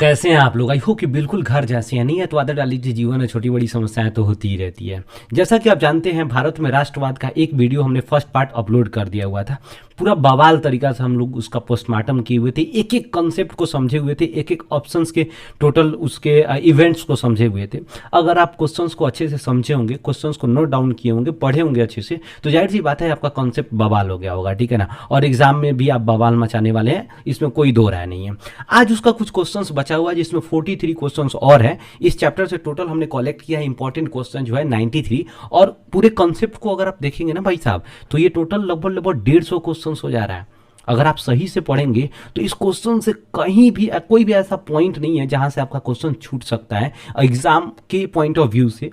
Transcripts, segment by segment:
कैसे हैं आप लोग? आई होप कि बिल्कुल घर जैसे हैं। नहीं है तो आदत डाल लीजिए, जीवन में छोटी बड़ी समस्याएं तो होती ही रहती है। जैसा कि आप जानते हैं, भारत में राष्ट्रवाद का एक वीडियो हमने फर्स्ट पार्ट अपलोड कर दिया हुआ था। पूरा बवाल तरीका से हम लोग उसका पोस्टमार्टम किए हुए थे, एक एक कॉन्सेप्ट को समझे हुए थे, एक एक ऑप्शंस के टोटल उसके इवेंट्स को समझे हुए थे। अगर आप क्वेश्चंस को अच्छे से समझे होंगे, क्वेश्चंस को नोट डाउन किए होंगे, पढ़े होंगे अच्छे से, तो जाहिर सी बात है आपका कॉन्सेप्ट बवाल हो गया होगा, ठीक है ना। और एग्जाम में भी आप बवाल मचाने वाले हैं, इसमें कोई दो राय नहीं है। आज उसका कुछ क्वेश्चंस बचा हुआ है, जिसमें 43 क्वेश्चंस और है। इस चैप्टर से टोटल हमने कलेक्ट किया है इंपॉर्टेंट क्वेश्चन जो है 93। और पूरे कॉन्सेप्ट को अगर आप देखेंगे ना भाई साहब, तो ये टोटल लगभग 150 क्वेश्चन हो जा रहा है। अगर आप सही से पढ़ेंगे तो इस क्वेश्चन से कहीं भी कोई भी ऐसा पॉइंट नहीं है जहां से आपका क्वेश्चन छूट सकता है एग्जाम के पॉइंट ऑफ व्यू से।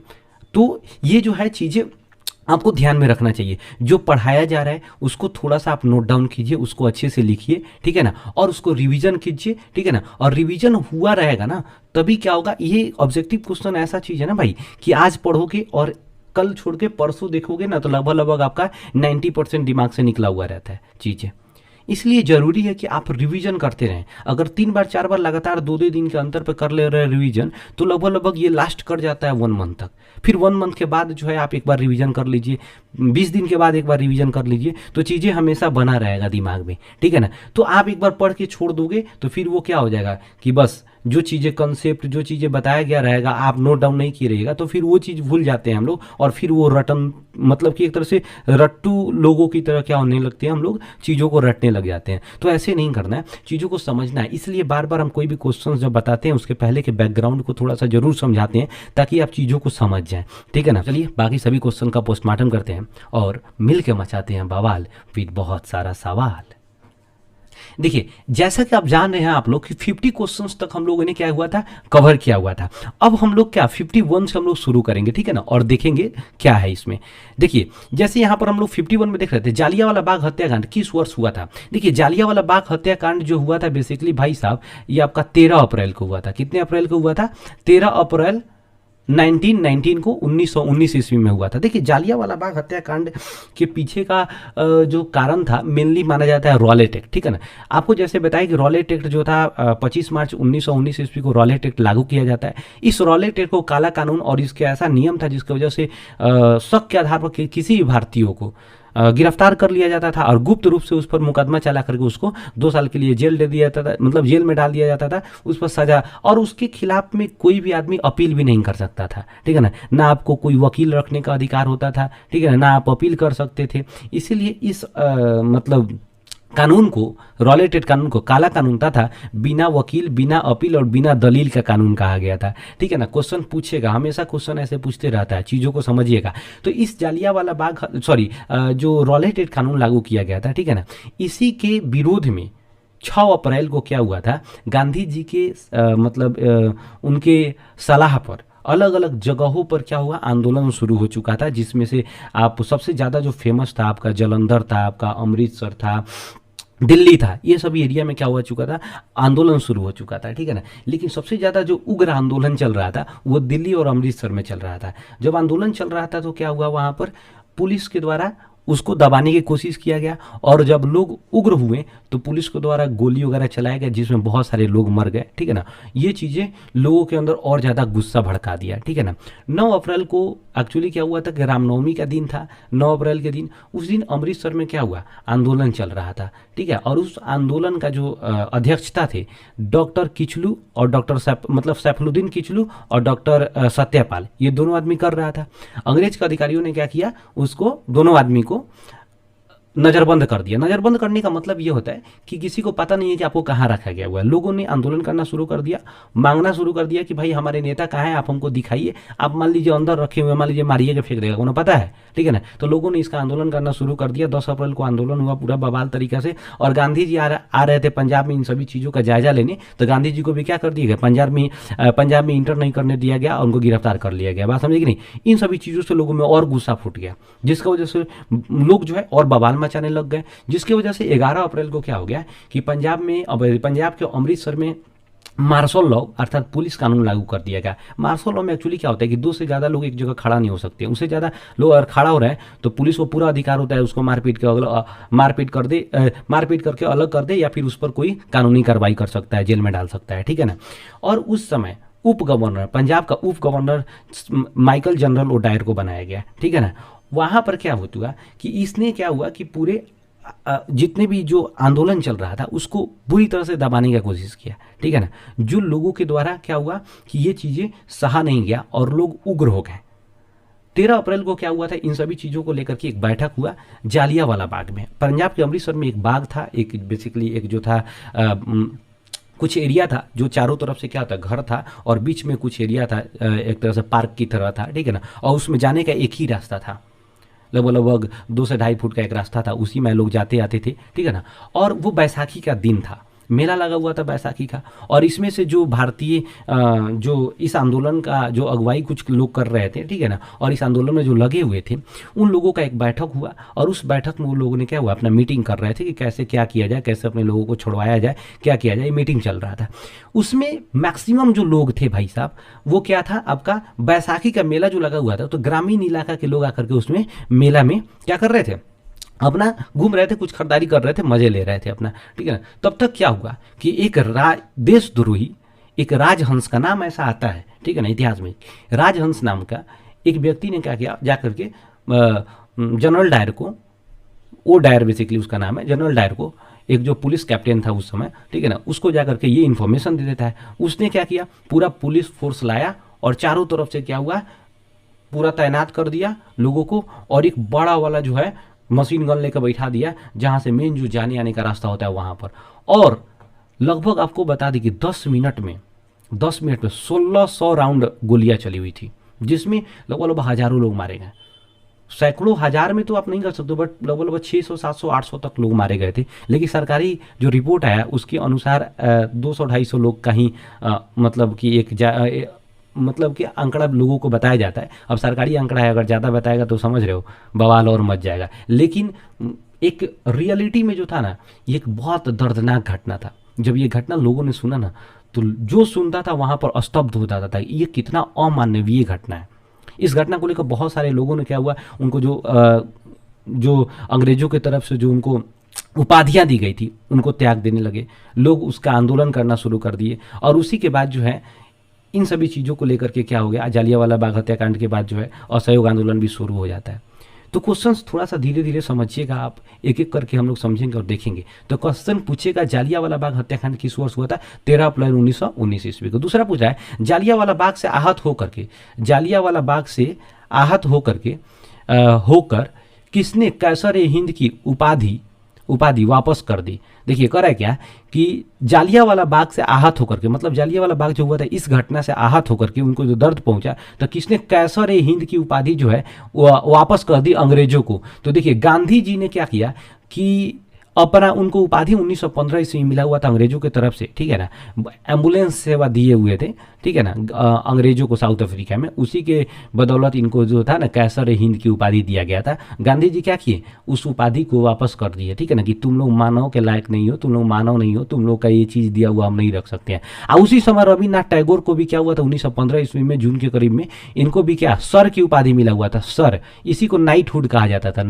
तो ये जो है चीजें आपको ध्यान में रखना चाहिए। जो पढ़ाया जा रहा है उसको थोड़ा सा आप नोट डाउन कीजिए, उसको अच्छे से लिखिए, ठीक है ना, और उसको रिवीजन कीजिए, ठीक है ना। और रिवीजन हुआ रहेगा ना, तभी क्या होगा, ये ऑब्जेक्टिव क्वेश्चन ऐसा चीज है ना भाई कि आज पढ़ोगे और कल छोड़ के परसों देखोगे ना, तो लगभग आपका 90% दिमाग से निकला हुआ रहता है चीजें। इसलिए जरूरी है कि आप रिवीजन करते रहें। अगर 3 बार 4 बार लगातार 2-2 दिन के अंतर पर कर ले रहे रिवीजन, तो लगभग ये लास्ट कर जाता है 1 मंथ तक। फिर 1 मंथ के बाद जो है आप एक बार रिवीजन कर लीजिए, 20 दिन के बाद एक बार रिवीजन कर लीजिए, तो चीज़ें हमेशा बना रहेगा दिमाग में, ठीक है ना। तो आप एक बार पढ़ के छोड़ दोगे तो फिर वो क्या हो जाएगा कि बस जो चीज़ें कंसेप्ट, जो चीज़ें बताया गया रहेगा, आप नोट डाउन नहीं किए रहेगा, तो फिर वो चीज़ भूल जाते हैं हम लोग। और फिर वो रटन, मतलब कि एक तरह से रट्टू लोगों की तरह क्या होने लगते हैं, हम लोग चीज़ों को रटने लग जाते हैं। तो ऐसे नहीं करना है, चीज़ों को समझना है। इसलिए बार बार हम कोई भी क्वेश्चन जब बताते हैं उसके पहले के बैकग्राउंड को थोड़ा सा जरूर समझाते हैं, ताकि आप चीज़ों को समझ जाएं, ठीक है ना। चलिए बाकी सभी क्वेश्चन का पोस्टमार्टम करते हैं और मिल के मचाते हैं बवाल विद बहुत सारा सवाल। देखिए, जैसा कि आप जान रहे हैं आप लोग कि 50 क्वेश्चंस तक हम लोगों ने क्या हुआ था, कवर किया हुआ था। अब हम लोग क्या 51 से हम लोग शुरू करेंगे, ठीक है ना, और देखेंगे क्या है इसमें। देखिए, जैसे यहाँ पर हम लोग 51 में देख रहे थे, जालियांवाला बाग हत्याकांड किस वर्ष हुआ था। देखिए, जालियांवाला बाग हत्याकांड जो हुआ था बेसिकली भाई साहब, ये आपका 13 अप्रैल को हुआ था। कितने अप्रैल को हुआ था? 13 अप्रैल 1919 को 1919 ईस्वी में हुआ था। देखिए, जालियांवाला बाग हत्याकांड के पीछे का जो कारण था मेनली माना जाता है रॉलेट एक्ट, ठीक है ना। आपको जैसे बताया कि रॉलेट एक्ट जो था 25 मार्च 1919 ईस्वी को रॉलेट एक्ट लागू किया जाता है। इस रॉलेट एक्ट को काला कानून और इसके ऐसा नियम था जिसकी वजह से शक के आधार पर किसी भी भारतीयों को गिरफ्तार कर लिया जाता था और गुप्त रूप से उस पर मुकदमा चला करके उसको 2 साल के लिए जेल दे दिया जाता था, मतलब जेल में डाल दिया जाता था, उस पर सजा। और उसके खिलाफ में कोई भी आदमी अपील भी नहीं कर सकता था, ठीक है ना। ना आपको कोई वकील रखने का अधिकार होता था, ठीक है ना आप अपील कर सकते थे। इसीलिए इस मतलब कानून को, रॉलेटेड कानून को काला कानून था, बिना वकील, बिना अपील और बिना दलील का कानून कहा गया था, ठीक है ना। क्वेश्चन पूछेगा, हमेशा क्वेश्चन ऐसे पूछते रहता है, चीज़ों को समझिएगा। तो इस जालियांवाला बाग जो रॉलेटेड कानून लागू किया गया था, ठीक है ना, इसी के विरोध में 6 अप्रैल को क्या हुआ था, गांधी जी के उनके सलाह पर अलग अलग जगहों पर क्या हुआ, आंदोलन शुरू हो चुका था। जिसमें से आप सबसे ज़्यादा जो फेमस था आपका जलंधर था, आपका अमृतसर था, दिल्ली था, ये सभी एरिया में क्या हुआ चुका था, आंदोलन शुरू हो चुका था, ठीक है ना। लेकिन सबसे ज़्यादा जो उग्र आंदोलन चल रहा था वो दिल्ली और अमृतसर में चल रहा था। जब आंदोलन चल रहा था तो क्या हुआ, वहाँ पर पुलिस के द्वारा उसको दबाने की कोशिश किया गया। और जब लोग उग्र हुए तो पुलिस के द्वारा गोली वगैरह चलाया गया, जिसमें बहुत सारे लोग मर गए, ठीक है ना। ये चीज़ें लोगों के अंदर और ज़्यादा गुस्सा भड़का दिया, ठीक है ना। 9 अप्रैल को एक्चुअली क्या हुआ था कि रामनवमी का दिन था। 9 अप्रैल के दिन, उस दिन अमृतसर में क्या हुआ, आंदोलन चल रहा था, ठीक है। और उस आंदोलन का जो अध्यक्षता थे डॉक्टर किचलू और डॉक्टर सैफुद्दीन किचलू और डॉक्टर सत्यपाल, ये दोनों आदमी कर रहा था। अंग्रेज के अधिकारियों ने क्या किया, उसको दोनों आदमी को नजरबंद कर दिया। नजरबंद करने का मतलब ये होता है कि किसी को पता नहीं है कि आपको कहाँ रखा गया हुआ है। लोगों ने आंदोलन करना शुरू कर दिया, मांगना शुरू कर दिया कि भाई हमारे नेता कहाँ है, आप हमको दिखाइए। आप मान लीजिए अंदर रखे हुए, मान लीजिए मारिए के फेंक देगा, उन्हें पता है, ठीक है ना। तो लोगों ने इसका आंदोलन करना शुरू कर दिया। 10 अप्रैल को आंदोलन हुआ पूरा बवाल तरीका से। और गांधी जी आ रहे थे पंजाब में इन सभी चीज़ों का जायजा लेने, तो गांधी जी को भी क्या कर दिया गया, पंजाब में इंटर नहीं करने दिया गया, उनको गिरफ्तार कर लिया गया। बात समझे कि नहीं। इन सभी चीज़ों से लोगों में और गुस्सा फूट गया, जिसकी वजह से लोग जो है और बवाल मचाने लग गए। जिसकी वजह से 11 अप्रैल को क्या हो गया कि पंजाब के अमृतसर में मार्शल लॉ अर्थात पुलिस कानून लागू कर दिया गया। मार्शल लॉ में एक्चुअली क्या होता है कि दो से ज़्यादा लोग एक जगह खड़ा नहीं हो सकते, उससे ज़्यादा लोग अगर खड़ा हो रहे हैं तो पुलिस को पूरा अधिकार होता है उसको मारपीट कर दे, मारपीट करके अलग कर दे, या फिर उस पर कोई कानूनी कार्रवाई कर सकता है, जेल में डाल सकता है, ठीक है ना। और उस समय उप गवर्नर, पंजाब का उप गवर्नर माइकल जनरल ओडायर को बनाया गया, ठीक है ना। वहाँ पर क्या हुआ कि इसने क्या हुआ कि पूरे जितने भी जो आंदोलन चल रहा था उसको बुरी तरह से दबाने की कोशिश किया, ठीक है ना। जो लोगों के द्वारा क्या हुआ कि ये चीज़ें सहा नहीं गया और लोग उग्र हो गए। 13 अप्रैल को क्या हुआ था, इन सभी चीज़ों को लेकर के एक बैठक हुआ जालियांवाला बाग में। पंजाब के अमृतसर में एक बाग था, एक बेसिकली एक जो था कुछ एरिया था जो चारों तरफ से क्या था, घर था, और बीच में कुछ एरिया था एक तरह से पार्क की तरह था, ठीक है ना। और उसमें जाने का एक ही रास्ता था, लगभग 2 से 2.5 फुट का एक रास्ता था, उसी में लोग जाते आते थे, ठीक है ना। और वो बैसाखी का दिन था, मेला लगा हुआ था बैसाखी का। और इसमें से जो भारतीय जो इस आंदोलन का जो अगुवाई कुछ लोग कर रहे थे, ठीक है ना, और इस आंदोलन में जो लगे हुए थे उन लोगों का एक बैठक हुआ। और उस बैठक में वो लोगों ने क्या हुआ, अपना मीटिंग कर रहे थे कि कैसे क्या किया जाए, कैसे अपने लोगों को छुड़वाया जाए, क्या किया जाए, मीटिंग चल रहा था। उसमें मैक्सिमम जो लोग थे भाई साहब, वो क्या था, आपका बैसाखी का मेला जो लगा हुआ था, तो ग्रामीण इलाका के लोग आकर के उसमें मेला में क्या कर रहे थे, अपना घूम रहे थे, कुछ खरीदारी कर रहे थे, मजे ले रहे थे अपना, ठीक है ना। तब तक क्या हुआ कि एक देशद्रोही, एक राजहंस का नाम ऐसा आता है, ठीक है ना, इतिहास में राजहंस नाम का एक व्यक्ति ने क्या किया, जाकर के जनरल डायर को, वो डायर बेसिकली उसका नाम है, जनरल डायर को, एक जो पुलिस कैप्टन था उस समय, ठीक है ना, उसको जाकर के ये इन्फॉर्मेशन दे देता है। उसने क्या किया, पूरा पुलिस फोर्स लाया और चारों तरफ से क्या हुआ, पूरा तैनात कर दिया लोगों को, और एक बड़ा वाला जो है मशीन गन लेकर बैठा दिया, जहां से मेन जो जाने आने का रास्ता होता है वहां पर। और लगभग आपको बता दें कि 10 मिनट में 1600 राउंड गोलियां चली हुई थी, जिसमें लगभग हजारों लोग मारे गए। सैकड़ों हजार में तो आप नहीं कर सकते, बट लगभग 600 700 800 तक लोग मारे गए थे। लेकिन सरकारी जो रिपोर्ट आया उसके अनुसार 200-250 लोग का ही मतलब कि मतलब कि आंकड़ा लोगों को बताया जाता है। अब सरकारी आंकड़ा है, अगर ज़्यादा बताएगा तो समझ रहे हो बवाल और मच जाएगा। लेकिन एक रियलिटी में जो था ना, ये एक बहुत दर्दनाक घटना था। जब ये घटना लोगों ने सुना ना, तो जो सुनता था वहाँ पर स्तब्ध हो जाता था। ये कितना अमानवीय घटना है। इस घटना को लेकर बहुत सारे लोगों ने क्या हुआ, उनको जो अंग्रेजों की तरफ से जो उनको उपाधियाँ दी गई थी उनको त्याग देने लगे, लोग उसका आंदोलन करना शुरू कर दिए। और उसी के बाद जो है इन सभी चीज़ों को लेकर के क्या हो गया, जालियांवाला बाग हत्याकांड के बाद जो है असहयोग आंदोलन भी शुरू हो जाता है। तो क्वेश्चंस थोड़ा सा धीरे धीरे समझिएगा आप, एक एक करके हम लोग समझेंगे और देखेंगे। तो क्वेश्चन पूछेगा, जालियांवाला बाग हत्याकांड किस वर्ष हुआ था, 13 अप्रैल 1919 ईस्वी को। दूसरा पूछ रहा है, जालियांवाला बाग से आहत होकर किसने कैसर ए हिंद की उपाधि वापस कर दी। देखिए कर है क्या कि जालियांवाला बाग से आहत होकर के, मतलब जालियांवाला बाग जो हुआ था इस घटना से आहत होकर के उनको जो दर्द पहुंचा, तो किसने कैसर ए हिंद की उपाधि जो है वापस कर दी अंग्रेजों को। तो देखिए गांधी जी ने क्या किया कि अपना उनको उपाधि 1915 ईस्वी में मिला हुआ था अंग्रेजों की तरफ से, ठीक है ना, एम्बुलेंस सेवा दिए हुए थे, ठीक है ना, अंग्रेजों को साउथ अफ्रीका में। उसी के बदौलत इनको जो था ना कैसर हिंद की उपाधि दिया गया था। गांधी जी क्या किए, उस उपाधि को वापस कर दिए, ठीक है ना, कि तुम लोग मानव के लायक नहीं हो, तुम लोग मानव नहीं हो, तुम लोग का ये चीज़ दिया हुआ हम नहीं रख सकते हैं। और उसी समय रविन्द्रनाथ टैगोर को भी क्या हुआ था 1915 ईस्वी में जून के करीब में इनको भी क्या सर की उपाधि मिला हुआ था, सर। इसी को नाइटहुड कहा जाता था,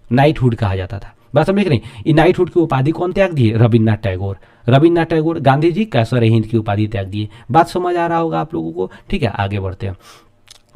नाइटहुड कहा जाता था। बात समझ नहीं, ये नाइटहुड की उपाधि कौन त्याग दिए, रविन्द्रनाथ टैगोर। गांधी जी कैसर हिंद की उपाधि त्याग दिए। बात समझ आ रहा होगा आप लोगों को, ठीक है। आगे बढ़ते हैं।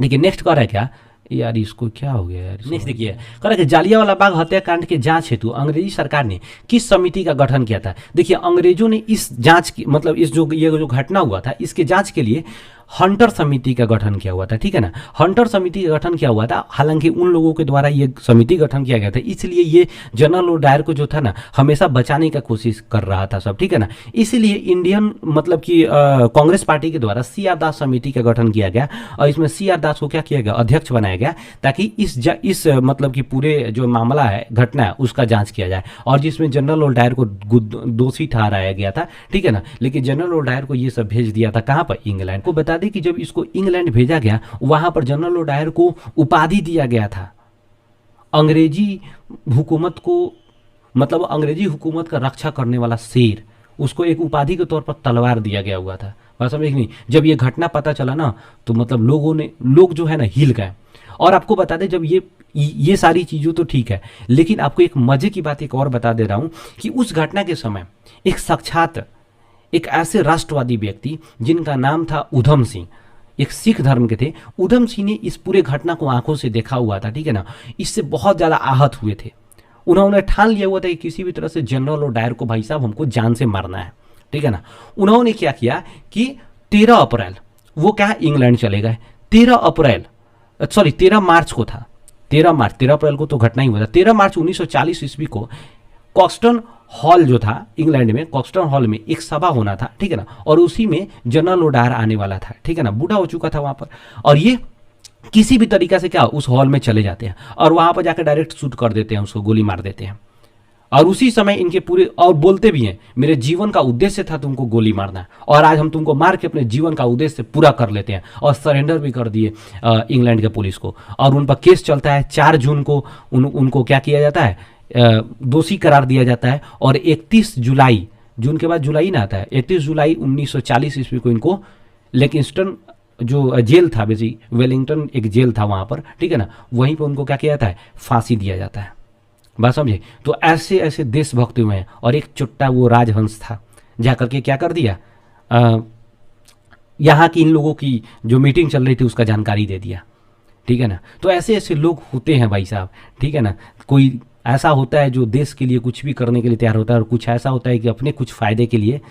देखिए नेक्स्ट कर है क्या यार, इसको क्या हो गया यार। नेक्स्ट देखिए कर कि जालियांवाला बाग हत्याकांड के जांच हेतु अंग्रेजी सरकार ने किस समिति का गठन किया था। देखिए अंग्रेजों ने इस जांच की, मतलब इस ये जो घटना हुआ था इसके जांच के लिए हंटर समिति का गठन किया हुआ था, ठीक है ना। हंटर समिति का गठन किया हुआ था, हालांकि उन लोगों के द्वारा ये समिति गठन किया गया था, इसलिए ये जनरल डायर को जो था ना हमेशा बचाने का कोशिश कर रहा था सब, ठीक है ना। इसीलिए इंडियन मतलब कि कांग्रेस पार्टी के द्वारा सी आर दास समिति का गठन किया गया और इसमें सी आर दास को क्या किया गया, अध्यक्ष बनाया गया, ताकि इस मतलब कि पूरे जो मामला है, घटना है, उसका जांच किया जाए। और जिसमें जनरल डायर को दोषी ठहराया गया था, ठीक है ना। लेकिन जनरल डायर को ये सब भेज दिया था कहाँ पर, इंग्लैंड को। बता दें कि जब इसको इंग्लैंड भेजा गया वहां पर जनरल डायर को उपाधि दिया गया था अंग्रेजी हुकूमत को, मतलब अंग्रेजी हुकूमत का रक्षा करने वाला शेर, उसको एक उपाधि के तौर पर तलवार दिया गया हुआ था। बात समझ नहीं, जब ये घटना पता चला ना तो मतलब लोग जो है ना हिल गए। और आपको बता दें, जब ये सारी चीज़ों तो ठीक है, लेकिन आपको एक मजे की बात एक और बता दे रहा हूँ कि उस घटना के समय एक साक्षात एक ऐसे राष्ट्रवादी व्यक्ति जिनका नाम था उधम सिंह, एक सिख धर्म के थे, उधम सिंह ने इस पूरे घटना को आंखों से देखा हुआ था, ठीक है ना। इससे बहुत ज़्यादा आहत हुए थे। उन्होंने ठान लिया हुआ था कि किसी भी तरह से जनरल और डायर को भाई साहब हमको जान से मारना है, ठीक है ना। उन्होंने क्या किया कि 13 अप्रैल वो क्या इंग्लैंड चले गए। 13 मार्च को था, 13 अप्रैल को तो घटना ही हुआ था। 13 मार्च 1940 ईस्वी को कॉक्सटन हॉल जो था इंग्लैंड में, कॉक्सटन हॉल में एक सभा होना था, ठीक है ना। और उसी में जनरल ओडार आने वाला था, ठीक है ना। बूढ़ा हो चुका था वहां पर, और ये किसी भी तरीका से क्या उस हॉल में चले जाते हैं और वहां पर जाकर डायरेक्ट शूट कर देते हैं, उसको गोली मार देते हैं। और उसी समय इनके पूरे और बोलते भी हैं, मेरे जीवन का उद्देश्य था तुमको गोली मारना, और आज हम तुमको मार के अपने जीवन का उद्देश्य पूरा कर लेते हैं। और सरेंडर भी कर दिए इंग्लैंड के पुलिस को, और उन पर केस चलता है। 4 जून को उनको क्या किया जाता है, दोषी करार दिया जाता है। और 31 जुलाई, जून के बाद जुलाई ना आता है, 31 जुलाई 1940 ईस्वी को इनको लेकिंस्टन जो जेल था, बेसी वेलिंगटन एक जेल था वहाँ पर, ठीक है ना, वहीं पर उनको क्या किया जाता है, फांसी दिया जाता है। बात समझे। तो ऐसे ऐसे देशभक्त हुए हैं। और एक चुट्टा वो राजहंस था, जाकर के क्या कर दिया, यहाँ की इन लोगों की जो मीटिंग चल रही थी उसका जानकारी दे दिया, ठीक है ना। तो ऐसे ऐसे लोग होते हैं भाई साहब, ठीक है ना। कोई ऐसा होता है जो देश के लिए कुछ भी करने के लिए तैयार होता है, और कुछ ऐसा होता है कि अपने कुछ फायदे के लिए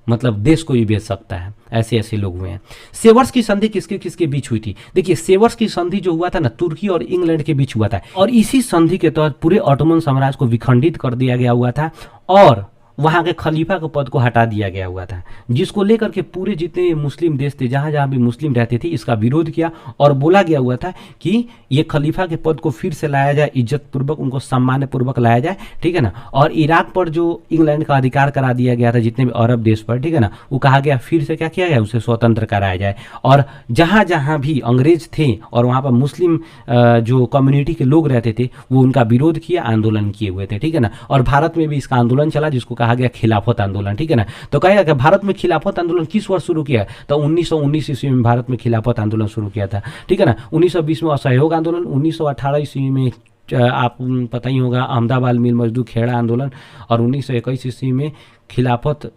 मतलब देश को भी बेच सकता है। ऐसे ऐसे लोग हुए हैं। सेवर्स की संधि किसके किसके बीच हुई थी? देखिए, सेवर्स की संधि जो हुआ था ना, तुर्की और इंग्लैंड के बीच हुआ था, और इसी संधि के तहत पूरे ऑटोमन साम्राज्य को विखंडित कर दिया गया हुआ था, और वहाँ के खलीफा के पद को हटा दिया गया हुआ था, जिसको लेकर के पूरे जितने मुस्लिम देश थे, जहाँ जहाँ भी मुस्लिम रहते थे, इसका विरोध किया। और बोला गया हुआ था कि ये खलीफा के पद को फिर से लाया जाए, इज्जत पूर्वक उनको सम्मान पूर्वक लाया जाए, ठीक है ना। और इराक पर जो इंग्लैंड का अधिकार करा दिया गया था, जितने भी अरब देश पर, ठीक है ना, वो कहा गया फिर से क्या किया गया, उसे स्वतंत्र कराया जाए। और जहाँ जहाँ भी अंग्रेज थे और वहाँ पर मुस्लिम जो कम्युनिटी के लोग रहते थे, वो उनका विरोध किया, आंदोलन किए हुए थे, ठीक है ना। और भारत में भी इसका आंदोलन चला, जिसको कहा गया खिलाफत आंदोलन, ठीक है ना। तो कहेगा कि भारत में खिलाफत आंदोलन किस वर्ष शुरू किया? तो 1919 ईस्वी में भारत में खिलाफत आंदोलन शुरू किया था, ठीक है ना। 1920 में असहयोग आंदोलन, 1918 ईस्वी में आप पता ही होगा अहमदाबाद मिल मजदूर खेड़ा आंदोलन, और 1921 ईस्वी में खिलाफत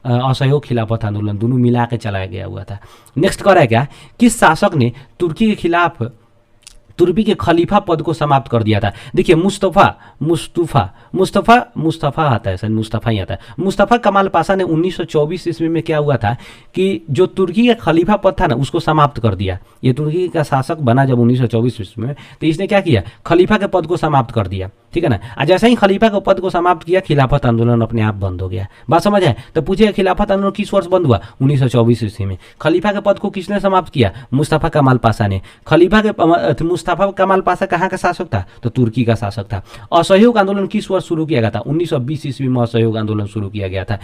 असहयोग खिलाफत आंदोलन, दोनों मिला के चलाया गया हुआ था। नेक्स्ट कर रहा है क्या, किस शासक ने तुर्की के खिलाफ तुर्की के खलीफा पद को समाप्त कर दिया था? देखिए, मुस्तफ़ा आता है, सर मुस्तफ़ा ही आता है। मुस्तफ़ा कमाल पाशा ने 1924 ईस्वी में क्या हुआ था कि जो तुर्की का खलीफा पद था ना, उसको समाप्त कर दिया। ये तुर्की का शासक बना जब 1924 ईस्वी में, तो इसने क्या किया, खलीफा के पद को समाप्त कर दिया, ठीक है ना। जैसे ही खलीफा के पद को समाप्त किया, खिलाफत आंदोलन अपने आप बंद हो गया। बात समझ आए? तो पूछिए, खिलाफत आंदोलन किस वर्ष बंद हुआ? 1924 ईस्वी में। खलीफा के पद को किसने समाप्त किया? मुस्तफ़ा कमाल पाशा ने। मुस्तफ़ा कमाल पाशा कहाँ का शासक था? तो तुर्की का शासक था। असहयोग आंदोलन किस वर्ष शुरू किया गया था? 1920 ईस्वी में असहयोग आंदोलन शुरू किया गया था।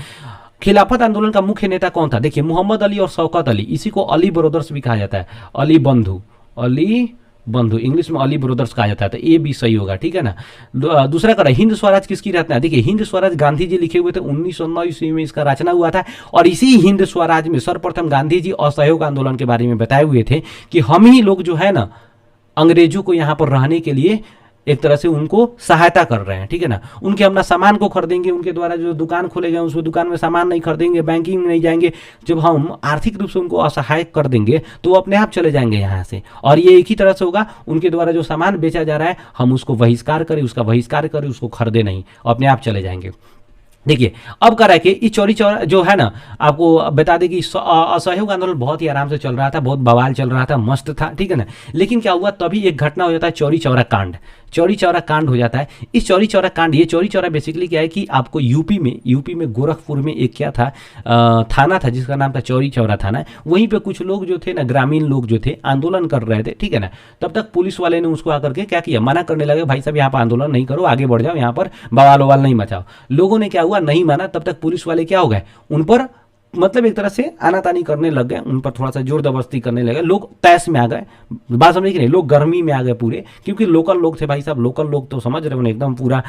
खिलाफत आंदोलन का मुख्य नेता कौन था? देखिए, मोहम्मद अली और शौकत अली, इसी को अली ब्रदर्स भी कहा जाता है, अली बंधु इंग्लिश में अली ब्रदर्स कहा जाता है, तो ये भी सही होगा, ठीक है ना। दूसरा करा, हिंद स्वराज किसकी रचना है? देखिए, हिंद स्वराज गांधी जी लिखे हुए थे, 1909 ईस्वी में इसका रचना हुआ था। और इसी हिंद स्वराज में सर्वप्रथम गांधी जी असहयोग आंदोलन के बारे में बताए हुए थे कि हम ही लोग जो है ना, अंग्रेजों को यहाँ पर रहने के लिए एक तरह से उनको सहायता कर रहे हैं, ठीक है ना। उनके हम ना सामान को खरीदेंगे, उनके द्वारा जो दुकान खोले गए उस दुकान में सामान नहीं खरीदेंगे, बैंकिंग में नहीं जाएंगे। जब हम आर्थिक रूप से उनको असहाय कर देंगे तो वो अपने आप चले जाएंगे यहाँ से। और ये एक ही तरह से होगा, उनके द्वारा जो सामान बेचा जा रहा है हम उसको बहिष्कार करें, उसको खरीदे नहीं, अपने आप चले जाएंगे। देखिए, अब कर रहा है कि इस चौरी चौरा जो है ना, आपको बता दें कि असहयोग आंदोलन बहुत ही आराम से चल रहा था, बहुत बवाल चल रहा था, मस्त था, ठीक है ना। लेकिन क्या हुआ, तभी एक घटना हो जाता है, चौरी चौरा कांड। चौरी चौरा कांड हो जाता है। इस चौरी चौरा कांड, ये चौरी चौरा बेसिकली क्या है कि आपको यूपी में गोरखपुर में एक क्या था, थाना था जिसका नाम था चौरी चौरा थाना। वहीं पे कुछ लोग जो थे ना, ग्रामीण लोग जो थे, आंदोलन कर रहे थे, ठीक है ना। तब तक पुलिस वाले ने उसको आकर के क्या किया, मना करने लगे, भाई साहब यहाँ पर आंदोलन नहीं करो, आगे बढ़ जाओ, यहाँ पर बवाल ववाल नहीं मचाओ। लोगों ने क्या हुआ, नहीं माना। तब तक पुलिस वाले क्या हो गए, उन पर मतलब एक तरह से आनातानी करने लग गए, उन पर थोड़ा सा जोर जबरदस्ती करने लगे, लोग तैश में आ गए। बात समझे कि नहीं, लोग गर्मी में आ गए पूरे, क्योंकि लोकल लोग थे भाई साहब, लोकल लोग तो समझ रहे हो ना, एकदम पूरा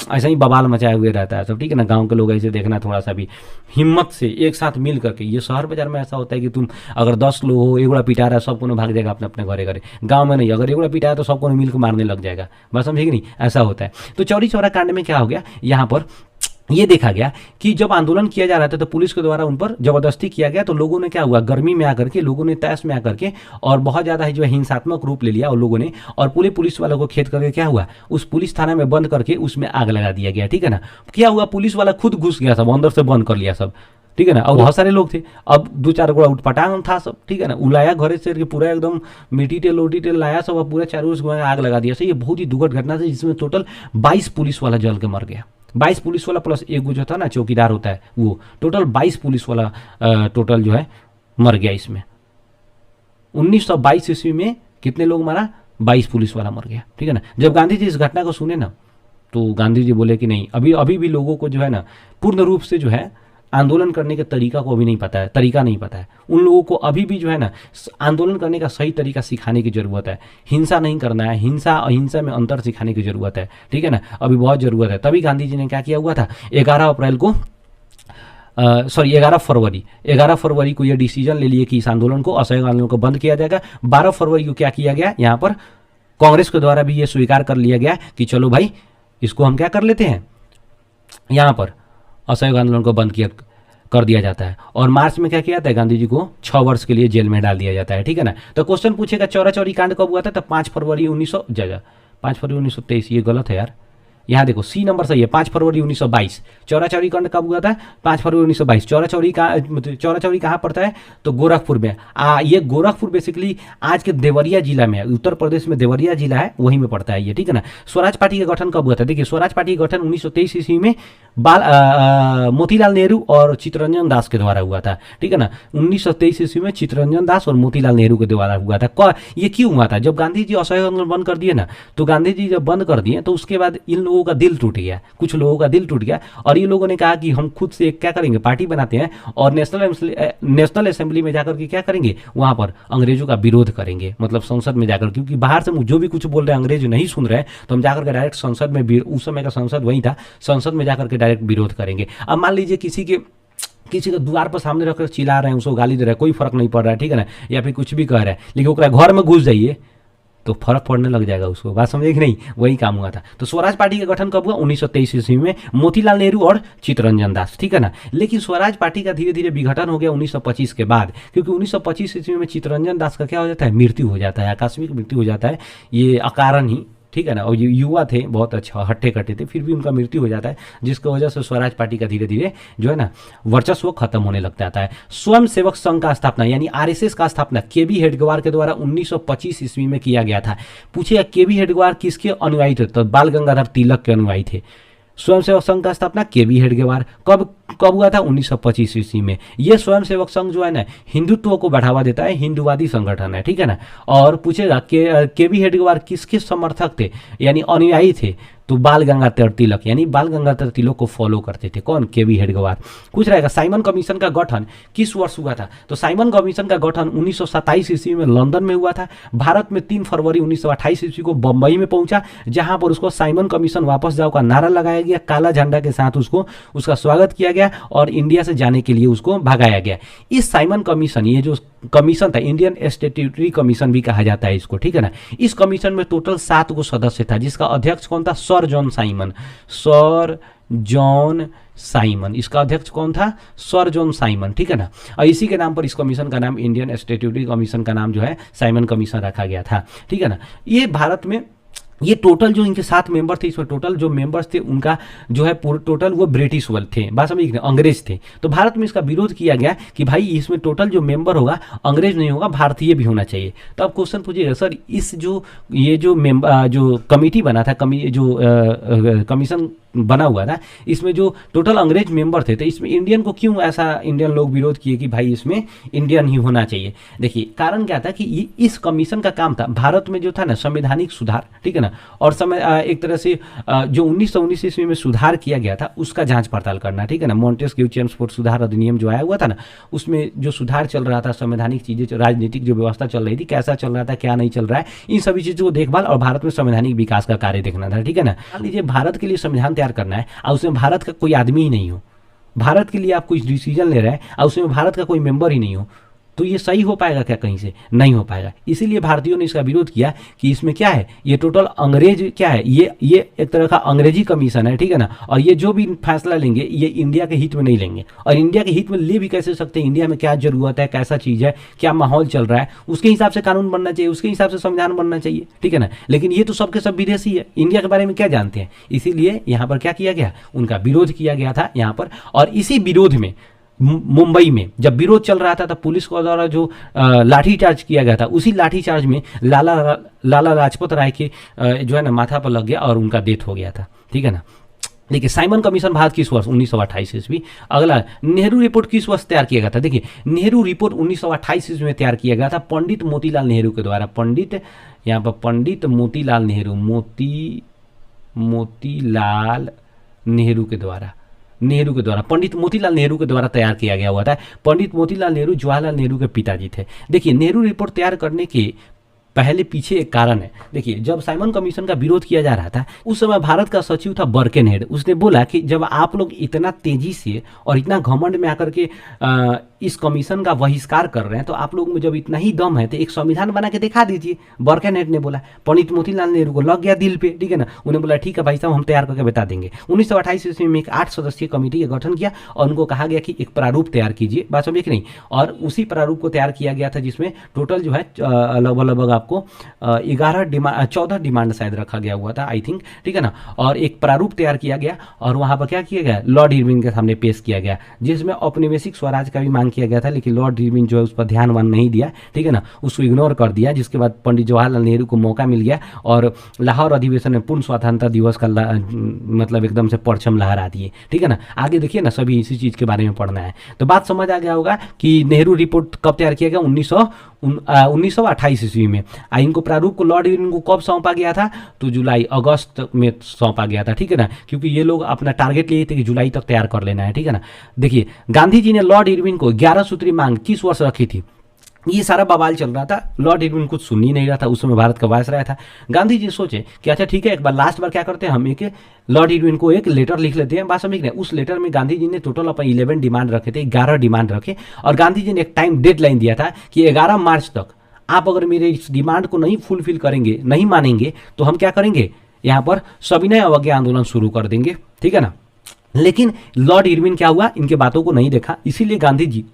ऐसा ही बवाल मचाए हुए रहता है सब, ठीक है ना। गांव के लोग ऐसे देखना थोड़ा सा भी हिम्मत से एक साथ मिल करके, ये शहर बाजार में ऐसा होता है कि तुम अगर 10 लोग हो, एगोड़ा पिटा रहा है, सबको भाग जाएगा अपने अपने घरे घरे। गाँव में नहीं, अगर एगोड़ा पिटाया तो सबको मिल के मारने लग जाएगा। बात समझे कि नहीं, ऐसा होता है। तो चौरी चौरा कांड में क्या हो गया, यहाँ पर ये देखा गया कि जब आंदोलन किया जा रहा था तो पुलिस के द्वारा उन पर जबरदस्ती किया गया, तो लोगों ने क्या हुआ, गर्मी में आकर के लोगों ने तैश में आकर के और बहुत ज़्यादा जो है हिंसात्मक रूप ले लिया और लोगों ने, और पूरे पुलिस वालों को खेद करके क्या हुआ, उस पुलिस थाना में बंद करके उसमें आग लगा दिया गया, ठीक है ना। क्या हुआ, पुलिस वाला खुद घुस गया, सब अंदर से बंद कर लिया सब, ठीक है ना। और बहुत सारे लोग थे, अब 2-4 गोड़ा उठपटांग था सब, ठीक है ना। उलाया घरे से पूरा एकदम मिट्टी तेल लोटी तेल लाया सब, अब पूरा चारों ओर आग लगा दिया। सही, ये बहुत ही दुखद घटना थी, जिसमें टोटल 22 पुलिस वाला जल के मर गया। 22 पुलिस वाला प्लस एक जो था ना चौकीदार होता है, वो टोटल 22 पुलिस वाला टोटल जो है मर गया इसमें। 1922 ईस्वी में कितने लोग मरा, 22 पुलिस वाला मर गया, ठीक है ना। जब गांधी जी इस घटना को सुने ना, तो गांधी जी बोले कि नहीं, अभी भी लोगों को जो है ना पूर्ण रूप से जो है आंदोलन करने के तरीका को अभी नहीं पता है, तरीका नहीं पता है उन लोगों को। अभी भी जो है ना आंदोलन करने का सही तरीका सिखाने की जरूरत है। हिंसा नहीं करना है, हिंसा अहिंसा में अंतर सिखाने की जरूरत है, ठीक है ना, अभी बहुत जरूरत है। तभी गांधी जी ने क्या किया हुआ था, 11 अप्रैल को 11 फरवरी को यह डिसीजन ले लिए कि इस आंदोलन को, असहयोग आंदोलन को बंद किया जाएगा। 12 फरवरी को क्या किया गया, यहाँ पर कांग्रेस के द्वारा भी ये स्वीकार कर लिया गया कि चलो भाई इसको हम क्या कर लेते हैं, यहाँ पर असहयोग आंदोलन को बंद कर दिया जाता है। और मार्च में क्या किया जाता है, गांधी जी को 6 वर्ष के लिए जेल में डाल दिया जाता है, ठीक है ना। तो क्वेश्चन पूछेगा चौरा चौरी कांड कब हुआ था, तो 5 फरवरी 1923, ये गलत है यार, यहाँ देखो सी नंबर सही है, 5 फरवरी 1922। चौरा चौरी कांड कब हुआ था, 5 फरवरी 1922। चौरा चौरी कहाँ पड़ता है, तो गोरखपुर में। ये गोरखपुर बेसिकली आज के देवरिया जिला में है, उत्तर प्रदेश में देवरिया जिला है, वहीं में पड़ता है ये, ठीक है ना। स्वराज पार्टी का गठन कब हुआ था, देखिए स्वराज पार्टी का गठन 1923 ईस्वी में मोतीलाल नेहरू और चित्तरंजन दास के द्वारा हुआ था, ठीक है ना। 1923 ईस्वी में चित्तरंजन दास और मोतीलाल नेहरू के द्वारा हुआ था। ये क्यों हुआ था, जब गांधी जी असहयोग आंदोलन बंद कर दिए ना, तो गांधी जी जब बंद कर दिए तो उसके बाद इन लोगों का दिल टूट गया, कुछ लोगों का दिल टूट गया, और ये लोगों ने कहा कि हम खुद से क्या करेंगे, पार्टी बनाते हैं और नेशनल असेंबली में जाकर के क्या करेंगे, वहां पर अंग्रेजों का विरोध करेंगे, मतलब संसद में जाकर, क्योंकि बाहर से जो भी कुछ बोल रहे हैं अंग्रेज नहीं सुन रहे हैं, तो हम जाकर के डायरेक्ट संसद में, उस समय का संसद वही था, संसद में जाकर के डायरेक्ट विरोध करेंगे। अब मान लीजिए किसी के द्वार पर सामने रखकर चिल्ला रहे हैं, उसको गाली दे रहे हैं, कोई फर्क नहीं पड़ रहा है, ठीक है ना, या फिर कुछ भी कह रहे हैं, लेकिन ओकरा घर में घुस जाइए तो फर्क पड़ने लग जाएगा उसको। बात समझे कि नहीं, वही काम हुआ था। तो स्वराज पार्टी का गठन कब हुआ, 1923 ईस्वी में, मोतीलाल नेहरू और चित्तरंजन दास, ठीक है ना। लेकिन स्वराज पार्टी का धीरे धीरे विघटन हो गया 1925 के बाद, क्योंकि 1925 ईस्वी में चित्तरंजन दास का क्या हो जाता है, मृत्यु हो जाता है, आकस्मिक मृत्यु हो जाता है, ये अकारण ही, ठीक है ना। और युवा थे, बहुत अच्छा हट्टे कट्टे थे, फिर भी उनका मृत्यु हो जाता है, जिसकी वजह से स्वराज पार्टी का धीरे धीरे जो है ना वर्चस्व खत्म होने लग जाता है। स्वयं सेवक संघ का स्थापना यानी आरएसएस का स्थापना केबी हेडगेवार के द्वारा 1925 ईस्वी में किया गया था। पूछिए केबी हेडगेवार किसके अनुयायी थे, तो बाल गंगाधर तिलक के अनुयायी थे। स्वयंसेवक संघ का स्थापना केबी हेडगेवार कब हुआ था, 1925 ईस्वी में। यह स्वयंसेवक संघ जो है ना हिंदुत्व को बढ़ावा देता है, हिंदुवादी संगठन है, ठीक है ना। और पूछेगा केबी हेडगेवार किसके समर्थक थे यानी अनुयायी थे, तो बाल गंगाधर तिलक, यानी बाल गंगाधर तिलक को फॉलो करते थे। कौन, केबी हेडगेवार। कुछ रहेगा साइमन कमीशन का गठन किस वर्ष हुआ था, तो साइमन कमीशन का गठन 1927 ईस्वी में लंदन में हुआ था। भारत में 3 फरवरी 1928 ईस्वी को बंबई में पहुंचा, जहां पर उसको साइमन कमीशन वापस जाओ का नारा लगाया गया, काला झंडा के साथ उसका स्वागत किया गया और इंडिया से जाने के लिए उसको भगाया गया। इस साइमन कमीशन, ये जो कमीशन था, इंडियन स्टैट्यूटरी कमीशन भी कहा जाता है इसको, ठीक है ना। इस कमीशन में टोटल 7 गो सदस्य था, जिसका अध्यक्ष कौन था, सर जॉन साइमन। इसका अध्यक्ष कौन था, सर जॉन साइमन, ठीक है ना। और इसी के नाम पर इस कमीशन का नाम, इंडियन स्टैट्यूटरी कमीशन का नाम जो है साइमन कमीशन रखा गया था, ठीक है ना। ये भारत में ये टोटल जो इनके 7 मेंबर थे, इसमें टोटल जो मेंबर्स थे उनका जो है टोटल वो ब्रिटिश वाले थे, बात समझिए, अंग्रेज थे। तो भारत में इसका विरोध किया गया कि भाई इसमें टोटल जो मेंबर होगा अंग्रेज नहीं होगा, भारतीय भी होना चाहिए। तो आप क्वेश्चन पूछिएगा सर, ये जो कमेटी बना था, जो कमीशन बना हुआ था, इसमें जो टोटल अंग्रेज मेंबर थे, तो इसमें इंडियन को क्यों ऐसा इंडियन लोग विरोध किए कि भाई इसमें इंडियन ही होना चाहिए। देखिए कारण क्या था कि इस कमीशन का काम था भारत में जो था ना संवैधानिक सुधार, ठीक है ना, और समय एक तरह से जो 1919 ईस्वी में सुधार किया गया था उसका जांच पड़ताल करना, ठीक है ना। मॉन्टेस्क्यू चेम्सफोर्ड सुधार अधिनियम जो आया हुआ था ना, उसमें जो सुधार चल रहा था, संवैधानिक चीजें, राजनीतिक जो व्यवस्था चल रही थी, कैसा चल रहा था, क्या नहीं चल रहा है, इन सभी चीजों को देखभाल और भारत में संवैधानिक विकास का कार्य देखना था, ठीक है ना। मान लीजिए भारत के लिए संविधान तैयार करना है और उसमें भारत का कोई आदमी ही नहीं हो, भारत के लिए आप कुछ डिसीजन ले रहे हैं और उसमें भारत का कोई मेंबर ही नहीं हो, तो ये सही हो पाएगा क्या? कहीं से नहीं हो पाएगा। इसीलिए भारतीयों ने इसका विरोध किया कि इसमें क्या है, ये टोटल अंग्रेज क्या है, ये एक तरह का अंग्रेजी कमीशन है, ठीक है ना। और ये जो भी फैसला लेंगे ये इंडिया के हित में नहीं लेंगे, और इंडिया के हित में ले भी कैसे सकते हैं, इंडिया में क्या जरूरत है, कैसा चीज़ है, क्या माहौल चल रहा है, उसके हिसाब से कानून बनना चाहिए, उसके हिसाब से संविधान बनना चाहिए, ठीक है ना। लेकिन ये तो सबके सब विदेशी है, इंडिया के बारे में क्या जानते हैं, इसीलिए यहाँ पर क्या किया गया, उनका विरोध किया गया था यहाँ पर। और इसी विरोध में मुंबई में जब विरोध चल रहा था तब पुलिस को द्वारा जो लाठीचार्ज किया गया था, उसी लाठीचार्ज में लाला लाजपत राय के जो है ना माथा पर लग गया और उनका डेथ हो गया था, ठीक है ना। देखिए साइमन कमीशन भारत किस वर्ष 1928 ईस्वी। अगला नेहरू रिपोर्ट किस वर्ष तैयार किया गया था। देखिए नेहरू रिपोर्ट 1928 ईस्वी में तैयार किया गया था पंडित मोतीलाल नेहरू के द्वारा। पंडित यहाँ पर पंडित मोतीलाल नेहरू, मोतीलाल नेहरू के द्वारा पंडित मोतीलाल नेहरू के द्वारा तैयार किया गया हुआ था। पंडित मोतीलाल नेहरू जवाहरलाल नेहरू के पिताजी थे। देखिए नेहरू रिपोर्ट तैयार करने के पहले पीछे एक कारण है। देखिए जब साइमन कमीशन का विरोध किया जा रहा था उस समय भारत का सचिव था बर्केनहेड। उसने बोला कि जब आप लोग इतना तेजी से और इतना घमंड में आकर के इस कमीशन का बहिष्कार कर रहे हैं तो आप लोग में जब इतना ही दम है तो एक संविधान बना के दिखा दीजिए। बर्केनहेड ने बोला। पंडित मोतीलाल नेहरू को लग गया दिल पे, ठीक है ना। उन्हें बोला ठीक है भाई साहब हम तैयार करके बता देंगे। 1928 ईस्वी में एक 8 सदस्यीय कमेटी का गठन किया और उनको कहा गया कि एक प्रारूप तैयार कीजिए, बात समझे कि नहीं। और उसी प्रारूप को तैयार किया गया था जिसमें टोटल जो है लगभग आपको 14 डिमांड शायद रखा गया हुआ था आई थिंक, ठीक है ना। और एक प्रारूप तैयार किया गया और वहां पर क्या किया गया, लॉर्ड इरविन के सामने पेश किया गया जिसमें औपनिवेशिक स्वराज का भी मांग किया गया था, लेकिन लॉर्ड इरविन जो है उस पर ध्यान नहीं दिया, ठीक है ना, उसको इग्नोर कर दिया। जिसके बाद पंडित जवाहरलाल नेहरू को मौका मिल गया और लाहौर अधिवेशन में पूर्ण स्वतंत्रता दिवस का मतलब एकदम से परचम लहरा दिए, ठीक है ना। आगे देखिए ना सभी इसी चीज के बारे में पढ़ना है तो बात समझ आ गया होगा कि नेहरू रिपोर्ट कब तैयार किया गया 1928 ईस्वी में। इनको प्रारूप को लॉर्ड इरविन को कब सौंपा गया था तो जुलाई अगस्त में सौंपा गया था, ठीक है ना, क्योंकि ये लोग अपना टारगेट लिए थे कि जुलाई तक तैयार कर लेना है, ठीक है ना। देखिए गांधी जी ने लॉर्ड इरविन को 11 सूत्री मांग किस वर्ष रखी थी। ये सारा बवाल चल रहा था, लॉर्ड इरविन कुछ सुन ही नहीं रहा था, उस समय भारत का वायसराय था। गांधी जी सोचे कि अच्छा ठीक है एक बार लास्ट बार क्या करते हैं हम एक लॉर्ड इरविन को एक लेटर लिख लेते हैं, बात समझ गए। उस लेटर में गांधी जी ने टोटल अपन 11 डिमांड रखे थे, 11 डिमांड रखे और गांधी जी ने एक टाइम डेडलाइन दिया था कि 11 मार्च तक आप अगर मेरे इस डिमांड को नहीं फुलफिल करेंगे, नहीं मानेंगे तो हम क्या करेंगे, यहाँ पर सविनय अवज्ञा आंदोलन शुरू कर देंगे, ठीक है ना। लेकिन लॉर्ड इरविन क्या हुआ, इनके बातों को नहीं देखा, इसीलिए गांधी जी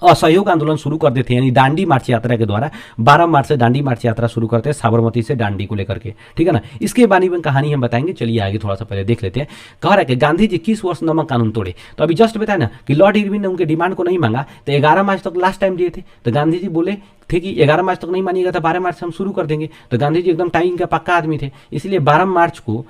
असहयोग आंदोलन शुरू कर देते हैं, यानी दांडी मार्च यात्रा के द्वारा 12 मार्च से दांडी मार्च यात्रा शुरू करते हैं साबरमती से दांडी को लेकर के, ठीक है ना। इसके बारे में कहानी हम बताएंगे, चलिए आगे थोड़ा सा पहले देख लेते हैं। कह रहा है कि गांधी जी किस वर्ष नमक कानून तोड़े, तो अभी जस्ट बताया ना कि लॉर्ड इरविन ने उनके डिमांड को नहीं मांगा तो 11 मार्च तक लास्ट टाइम दिए थे, तो गांधी जी बोले थे कि 11 मार्च तक नहीं मानिएगा तो 12 मार्च से हम शुरू कर देंगे। तो गांधी जी एकदम टाइम का पक्का आदमी थे, इसलिए 12 मार्च को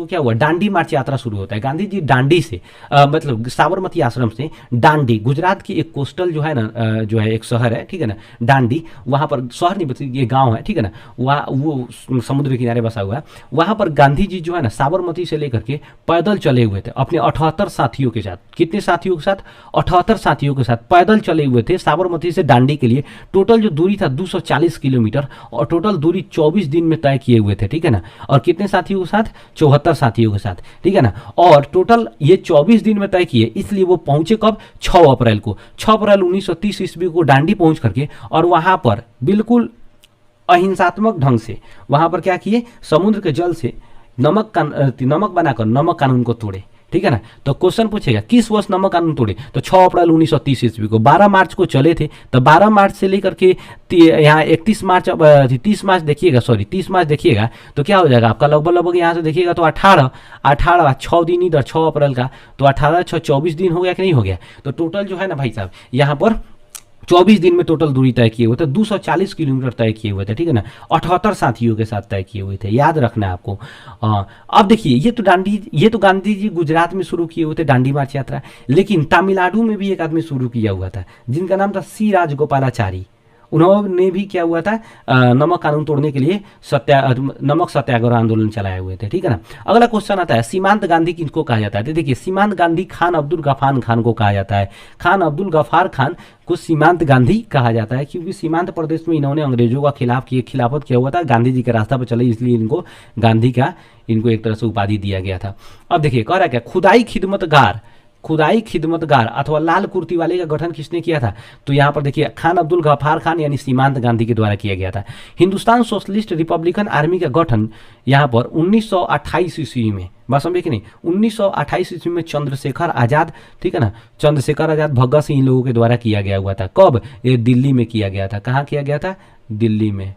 क्या हुआ, दांडी मार्च यात्रा शुरू होता है। गांधी जी दांडी से मतलब साबरमती आश्रम से दांडी, गुजरात की एक कोस्टल जो है ना जो है एक शहर है, ठीक है ना, दांडी, वहां पर शहर नहीं ये गांव है, ठीक है ना, वहाँ वो समुद्र किनारे बसा हुआ है। वहां पर गांधी जी जो है ना साबरमती से लेकर के पैदल चले हुए थे अपने 78 साथियों के साथ। कितने साथियों के साथ, 78 साथियों के साथ पैदल चले हुए थे साबरमती से दांडी के लिए। टोटल जो दूरी था 240 किलोमीटर और टोटल दूरी 24 दिन में तय किए हुए थे, ठीक है ना। और कितने साथियों के साथ, 74 साथियों के साथ, ठीक है ना। और टोटल ये 24 दिन में तय किए, इसलिए वो पहुंचे कब, 6 अप्रैल को। 6 अप्रैल 1930 ईस्वी को दांडी पहुंच करके और वहां पर बिल्कुल अहिंसात्मक ढंग से वहां पर क्या किए, समुद्र के जल से नमक बनाकर नमक कानून को तोड़े, ठीक है ना। तो क्वेश्चन पूछेगा किस वर्ष नमक कानून तोड़े, तो 6 अप्रैल 1930 ईस्वी को। 12 मार्च को चले थे तो 12 मार्च से लेकर के यहाँ 30 मार्च देखिएगा तो क्या हो जाएगा आपका, लगभग यहाँ से देखिएगा तो 18 6 दिन इधर 6 अप्रैल का, तो 18 6 24 दिन हो गया कि नहीं हो गया। तो टोटल जो है ना भाई साहब यहाँ पर 24 दिन में टोटल दूरी तय किए हुए थे, 240 किलोमीटर तय किए हुए थे, ठीक है ना, 78 साथियों के साथ तय किए हुए थे, याद रखना है आपको। अब देखिए ये तो गांधी जी गुजरात में शुरू किए हुए थे दांडी मार्च यात्रा, लेकिन तमिलनाडु में भी एक आदमी शुरू किया हुआ था जिनका नाम था सी राजगोपालाचारी। उन्होंने भी क्या हुआ था, नमक कानून तोड़ने के लिए नमक सत्याग्रह आंदोलन चलाए हुए थे, ठीक है ना। अगला क्वेश्चन आता है सीमांत गांधी किनको कहा जाता है। तो देखिए सीमांत गांधी खान अब्दुल गफार खान को कहा जाता है। खान अब्दुल गफार खान को सीमांत गांधी कहा जाता है क्योंकि सीमांत प्रदेश में इन्होंने अंग्रेजों का खिलाफत किया हुआ था, गांधी जी के रास्ता पर चले, इसलिए इनको गांधी का इनको एक तरह से उपाधि दिया गया था। अब देखिए कह रहा है क्या, खुदाई खिदमतगार अथवा लाल कुर्ती वाले का गठन किसने किया था। तो यहाँ पर देखिए खान अब्दुल गफार खान यानी सीमांत गांधी के द्वारा किया गया था। हिंदुस्तान सोशलिस्ट रिपब्लिकन आर्मी का गठन यहाँ पर 1928 ईस्वी में, बात समझे कि नहीं, 1928 ईस्वी में चंद्रशेखर आजाद, ठीक है ना, चंद्रशेखर आजाद भगत सिंह इन लोगों के द्वारा किया गया हुआ था। कब, ये दिल्ली में किया गया था। कहाँ किया गया था, दिल्ली में।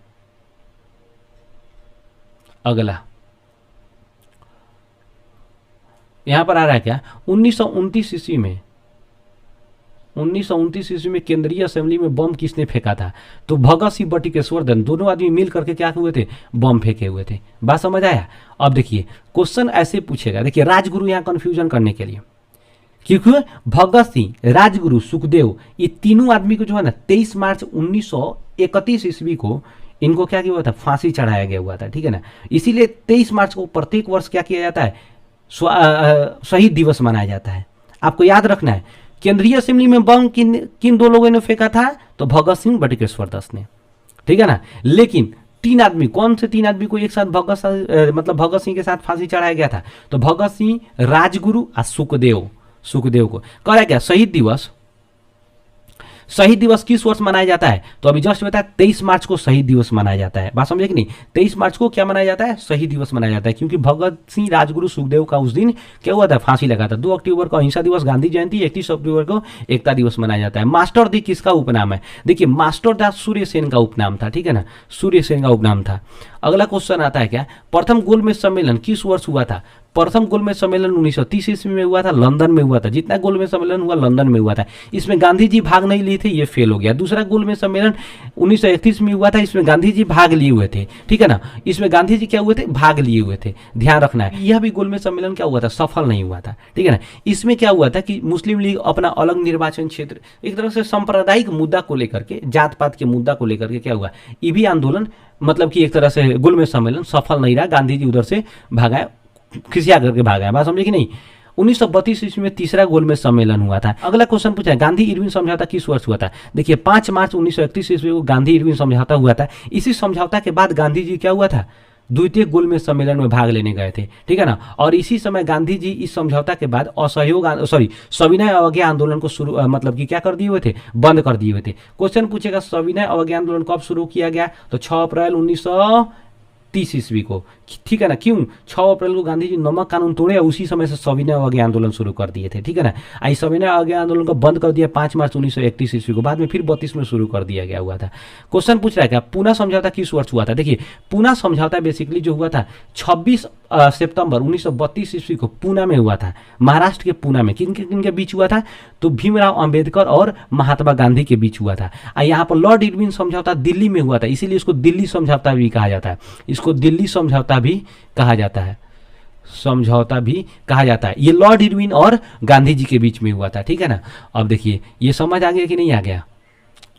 अगला यहां पर आ रहा है क्या, 1929 ईस्वी में केंद्रीय असेंबली में बम किसने फेंका था। तो भगत सिंह बटुकेश्वर दत्त, दोनों आदमी मिल करके क्या हुए थे, बम फेंके हुए थे। बात समझ आया। अब देखिए क्वेश्चन ऐसे पूछेगा, देखिए राजगुरु यहां कंफ्यूजन करने के लिए, क्योंकि भगत सिंह, राजगुरु, सुखदेव, ये तीनों आदमी को जो है ना 23 मार्च 1931 ईस्वी को इनको क्या किया हुआ था, फांसी चढ़ाया गया हुआ था, ठीक है ना। इसीलिए 23 मार्च को प्रत्येक वर्ष क्या किया जाता है, शहीद दिवस मनाया जाता है। आपको याद रखना है केंद्रीय असेंबली में बम किन दो लोगों ने फेंका था, तो भगत सिंह बटुकेश्वर दत्त ने, ठीक है ना। लेकिन तीन आदमी, कौन से तीन आदमी को एक साथ भगत सिंह के साथ फांसी चढ़ाया गया था, तो भगत सिंह, राजगुरु और सुखदेव को। कह रहा है क्या, शहीद दिवस किस वर्ष मनाया जाता है, तो अभी जस्ट बताया 23 मार्च को शहीद दिवस मनाया जाता है। बात समझे कि नहीं, 23 मार्च को क्या मनाया जाता है, शहीद दिवस मनाया जाता है, क्योंकि भगत सिंह, राजगुरु, सुखदेव का उस दिन क्या हुआ था, फांसी लगा था। 2 अक्टूबर को अहिंसा दिवस, गांधी जयंती, 31 अक्टूबर को एकता दिवस मनाया जाता है। मास्टर दी किसका उपनाम है, देखिए मास्टर दास सूर्यसेन का उपनाम था, ठीक है ना, सूर्यसेन का उपनाम था। अगला क्वेश्चन आता है क्या, प्रथम गोलमेज सम्मेलन किस वर्ष हुआ था। प्रथम गोलमेज सम्मेलन 1930 ईस्वी में हुआ था, लंदन में हुआ था। जितना गोलमेज सम्मेलन हुआ लंदन में हुआ था, इसमें गांधी जी भाग नहीं लिए थे, ये फेल हो गया। दूसरा गोलमेज सम्मेलन 1931 में हुआ था, इसमें गांधी जी भाग लिए हुए थे, ठीक है ना, इसमें गांधी जी क्या हुए थे, भाग लिए हुए थे, ध्यान रखना है। यह भी गोलमेज सम्मेलन क्या हुआ था, सफल नहीं हुआ था, ठीक है ना। इसमें क्या हुआ था कि मुस्लिम लीग अपना अलग निर्वाचन क्षेत्र, एक तरह से सांप्रदायिक मुद्दा को लेकर के, जात पात के मुद्दा को लेकर के क्या हुआ, ये भी आंदोलन, मतलब कि एक तरह से गोलमेज सम्मेलन सफल नहीं रहा, गांधी जी उधर से भागा, खिसिया करके भागा है। बात समझे कि नहीं। 1932 ईस्वी में तीसरा गोलमेज सम्मेलन हुआ था। अगला क्वेश्चन पूछा है, गांधी इरविन समझौता किस वर्ष हुआ था। देखिए 5 मार्च 1931 ईस्वी को गांधी इरविन समझौता हुआ था। इसी समझौता के बाद गांधी जी क्या हुआ था, द्वितीय गोलमेज सम्मेलन में भाग लेने गए थे, ठीक है ना। और इसी समय गांधी जी इस समझौता के बाद सविनय अवज्ञा आंदोलन को शुरू, मतलब कि क्या कर दिए हुए थे, बंद कर दिए हुए थे। क्वेश्चन पूछेगा सविनय अवज्ञा आंदोलन कब शुरू किया गया, तो 6 अप्रैल 1930 ईस्वी को, ठीक है ना। क्यों, 6 अप्रैल को गांधी जी नमक कानून तोड़े और उसी समय से सविनय अवज्ञा आंदोलन शुरू कर दिए थे, ठीक है ना। आई सविनय अवज्ञा आंदोलन को बंद कर दिया 5 मार्च 1931 ईस्वी को, बाद में फिर 32 में शुरू कर दिया गया हुआ था। क्वेश्चन पूछ रहा है क्या, पूना समझौता किस वर्ष हुआ था। देखिए पूना समझौता बेसिकली जो हुआ था 26 सितंबर 1932 ईस्वी को पूना में हुआ था, महाराष्ट्र के पूना में। किन के बीच हुआ था, तो भीमराव अंबेडकर और महात्मा गांधी के बीच हुआ था। यहाँ पर लॉर्ड इरविन समझौता दिल्ली में हुआ था, इसीलिए इसको दिल्ली समझौता भी कहा जाता है, इसको दिल्ली समझौता भी कहा जाता है, ये लॉर्ड इरविन और गांधी जी के बीच में हुआ था, ठीक है ना। अब देखिए ये समझ आ गया कि नहीं आ गया।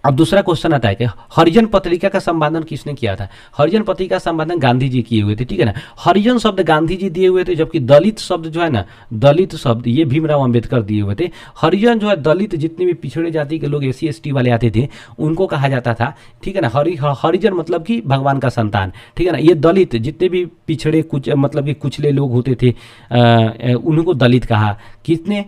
अब दूसरा क्वेश्चन आता है कि हरिजन पत्रिका का संपादन किसने किया था। हरिजन पत्रिका का संपादन गांधी जी किए हुए थे, ठीक है ना। हरिजन शब्द गांधी जी दिए हुए थे, जबकि दलित शब्द जो है ना, दलित शब्द ये भीमराव अंबेडकर दिए हुए थे। हरिजन जो है दलित, जितने भी पिछड़े जाति के लोग SC ST वाले आते थे उनको कहा जाता था, ठीक है ना। हरिजन मतलब कि भगवान का संतान, ठीक है ना। ये दलित जितने भी पिछड़े मतलब कि कुचले लोग होते थे उनको दलित कहा, किसने,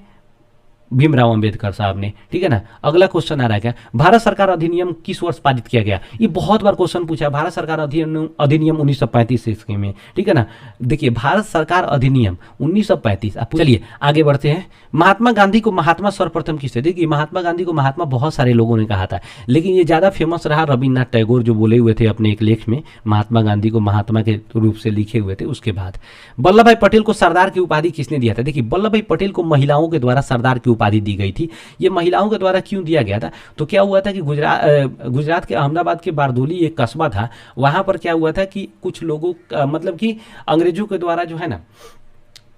भीमराव अंबेडकर साहब ने, ठीक है ना। अगला क्वेश्चन आ रहा है क्या, भारत सरकार अधिनियम किस वर्ष पारित किया गया। ये बहुत बार क्वेश्चन पूछा है। भारत सरकार अधिनियम 1935 ईस्वी में, ठीक है ना। देखिए भारत सरकार अधिनियम 1935। चलिए आगे बढ़ते हैं। महात्मा गांधी को महात्मा सर्वप्रथम किसने, देखिए महात्मा गांधी को महात्मा बहुत सारे लोगों ने कहा था, लेकिन ये ज्यादा फेमस रहा रविन्द्रनाथ टैगोर, जो बोले हुए थे अपने एक लेख में महात्मा गांधी को महात्मा के रूप से लिखे हुए थे। उसके बाद वल्लभ भाई पटेल को सरदार की उपाधि किसने दिया था। देखिए वल्लभ भाई पटेल को महिलाओं के द्वारा सरदार की उपाधि दी गई थी। ये महिलाओं के द्वारा क्यों दिया गया था? तो क्या हुआ था कि गुजरात के अहमदाबाद के बारदोली एक कस्बा था, वहाँ पर क्या हुआ था कि कुछ लोगों मतलब कि अंग्रेजों के द्वारा जो है ना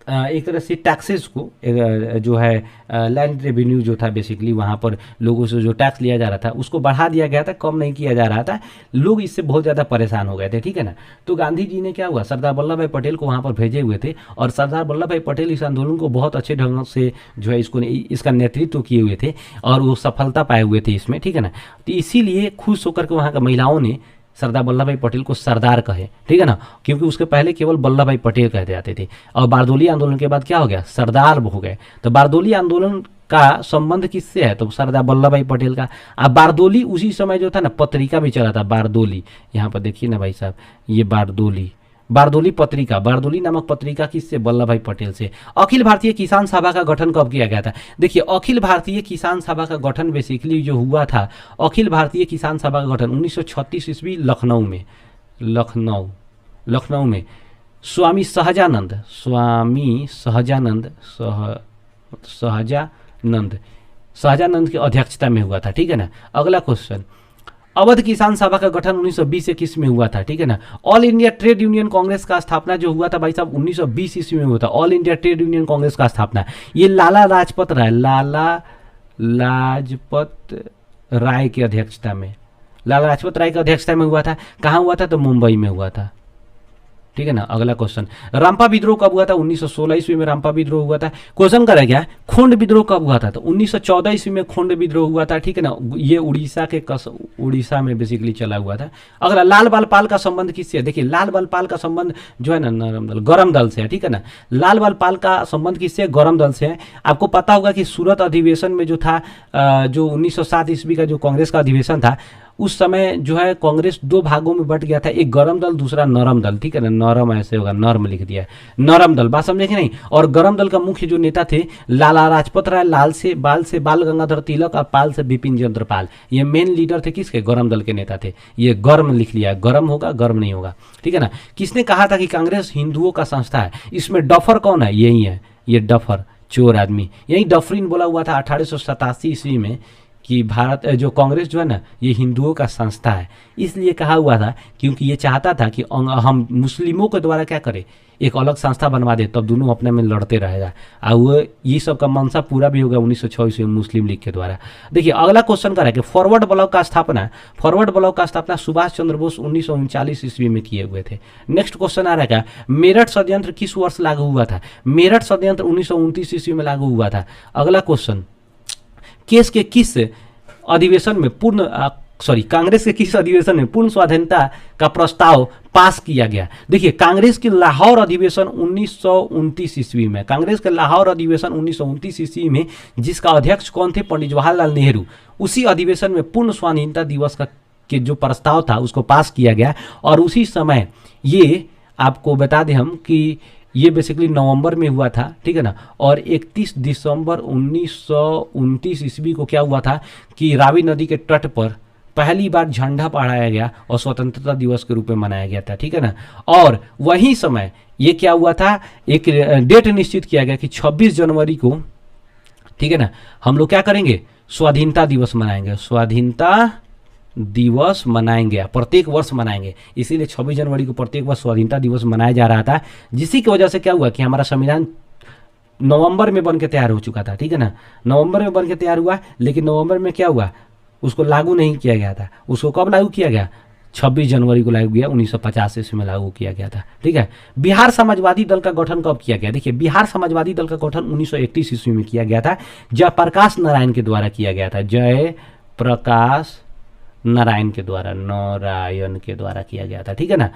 एक तरह से टैक्सेस को जो है लैंड रेवेन्यू जो था बेसिकली वहाँ पर लोगों से जो टैक्स लिया जा रहा था उसको बढ़ा दिया गया था, कम नहीं किया जा रहा था। लोग इससे बहुत ज़्यादा परेशान हो गए थे, ठीक है ना। तो गांधी जी ने क्या हुआ, सरदार वल्लभ भाई पटेल को वहाँ पर भेजे हुए थे और सरदार वल्लभ भाई पटेल इस आंदोलन को बहुत अच्छे ढंग से जो है इसका नेतृत्व किए हुए थे और वो सफलता पाए हुए थे इसमें, ठीक है ना। तो इसीलिए खुश होकर के वहाँ का महिलाओं ने सरदार वल्लभ भाई पटेल को सरदार कहे, ठीक है ना, क्योंकि उसके पहले केवल वल्लभ भाई पटेल कहते जाते थे। और बारदोली आंदोलन के बाद क्या हो गया, सरदार हो गए। तो बारदोली आंदोलन का संबंध किससे है, तो सरदार वल्लभ भाई पटेल का। अब बारदोली उसी समय जो था ना पत्रिका भी चला था, बारदोली, यहाँ पर देखिए ना भाई साहब, ये बारदोली पत्रिका, बारदोली नामक पत्रिका किससे, वल्लभ भाई पटेल से। अखिल भारतीय किसान सभा का गठन कब किया गया था? देखिए अखिल भारतीय किसान सभा का गठन बेसिकली जो हुआ था, अखिल भारतीय किसान सभा का गठन 1936 ईस्वी लखनऊ में स्वामी सहजानंद की अध्यक्षता में हुआ था, ठीक है ना। अगला क्वेश्चन, अवध किसान सभा का गठन 1920-21 में हुआ था, ठीक है ना। All India trade union Congress का स्थापना जो हुआ था भाई साहब 1920 ईस्वी में हुआ था, all India trade union Congress का स्थापना। ये लाला लाजपत राय की अध्यक्षता में, लाला लाजपत राय की अध्यक्षता में हुआ था। कहाँ हुआ था, तो मुंबई में हुआ था, ठीक है ना। अगला क्वेश्चन, रामपा विद्रोह कब हुआ था? 1916 ईस्वी में रामपा विद्रोह हुआ था। क्वेश्चन करें क्या, खोंड विद्रोह कब हुआ था? तो 1914 ईस्वी में खोंड विद्रोह हुआ था, ठीक है ना। ये उड़ीसा में बेसिकली चला हुआ था। अगला, लाल बाल पाल का संबंध किससे है? देखिए लाल बाल पाल का संबंध जो है ना नरम दल गरम दल से है, ठीक है ना। लाल बाल पाल का संबंध किससे, गरम दल से है। आपको पता होगा कि सूरत अधिवेशन में जो था जो 1907 ईस्वी का जो कांग्रेस का अधिवेशन था, उस समय जो है कांग्रेस दो भागों में बट गया था, एक गरम दल दूसरा नरम दल, ठीक है ना। नरम ऐसे होगा, नर्म लिख दिया, नरम दल, बात समझे कि नहीं। और गरम दल का मुख्य जो नेता थे लाला लाजपत राय, लाल से बाल गंगाधर तिलक और पाल से बिपिन चंद्र पाल, ये मेन लीडर थे किसके, गरम दल के नेता थे। ये गर्म लिख लिया, गरम होगा गर्म नहीं होगा, ठीक है ना। किसने कहा था कि कांग्रेस हिंदुओं का संस्था है? इसमें डफर कौन है, यही है, ये डफर चोर आदमी, यही डफरीन बोला हुआ था 1887 ईस्वी में कि भारत जो कांग्रेस जो है ना ये हिंदुओं का संस्था है। इसलिए कहा हुआ था क्योंकि ये चाहता था कि हम मुस्लिमों के द्वारा क्या करें, एक अलग संस्था बनवा दे, तब दोनों अपने में लड़ते रहेगा। और वो ये सब का मंशा पूरा भी हो गया 1906 ईस्वी में मुस्लिम लीग के द्वारा। देखिए अगला क्वेश्चन का है कि फॉरवर्ड ब्लॉक का स्थापना सुभाष चंद्र बोस 1939 ईस्वी में किए हुए थे। नेक्स्ट क्वेश्चन आ रहा है, मेरठ षड्यंत्र किस वर्ष लागू हुआ था? मेरठ षड्यंत्र 1929 ईस्वी में लागू हुआ था। अगला क्वेश्चन, कांग्रेस के किस अधिवेशन में पूर्ण स्वाधीनता का प्रस्ताव पास किया गया? देखिए कांग्रेस के लाहौर अधिवेशन 1929 ईस्वी में, कांग्रेस के लाहौर अधिवेशन 1929 ईस्वी में जिसका अध्यक्ष कौन थे, पंडित जवाहरलाल नेहरू, उसी अधिवेशन में पूर्ण स्वाधीनता दिवस का के जो प्रस्ताव था उसको पास किया गया। और उसी समय ये आपको बता दें हम कि ये बेसिकली नवंबर में हुआ था, ठीक है ना। और 31 दिसंबर 1929 ईस्वी को क्या हुआ था कि रावी नदी के तट पर पहली बार झंडा फहराया गया और स्वतंत्रता दिवस के रूप में मनाया गया था, ठीक है ना। और वही समय ये क्या हुआ था, एक डेट निश्चित किया गया कि 26 जनवरी को, ठीक है ना, हम लोग क्या करेंगे, स्वाधीनता दिवस मनाएंगे, स्वाधीनता दिवस मनाएंगे, प्रत्येक वर्ष मनाएंगे। इसीलिए 26 जनवरी को प्रत्येक वर्ष स्वाधीनता दिवस मनाया जा रहा था, जिसी की वजह से क्या हुआ कि हमारा संविधान नवंबर में बन के तैयार हो चुका था, ठीक है ना। नवंबर में बन के तैयार हुआ, लेकिन नवंबर में क्या हुआ, उसको लागू नहीं किया गया था। उसको कब लागू किया गया, 26 जनवरी को लागू किया, 1950 ईस्वी में लागू किया गया था, ठीक है। बिहार समाजवादी दल का गठन कब किया गया? देखिए बिहार समाजवादी दल का गठन 1931 ईस्वी में किया गया था, जयप्रकाश नारायण के द्वारा किया गया था, जयप्रकाश नारायण के द्वारा किया गया था, ठीक है ना।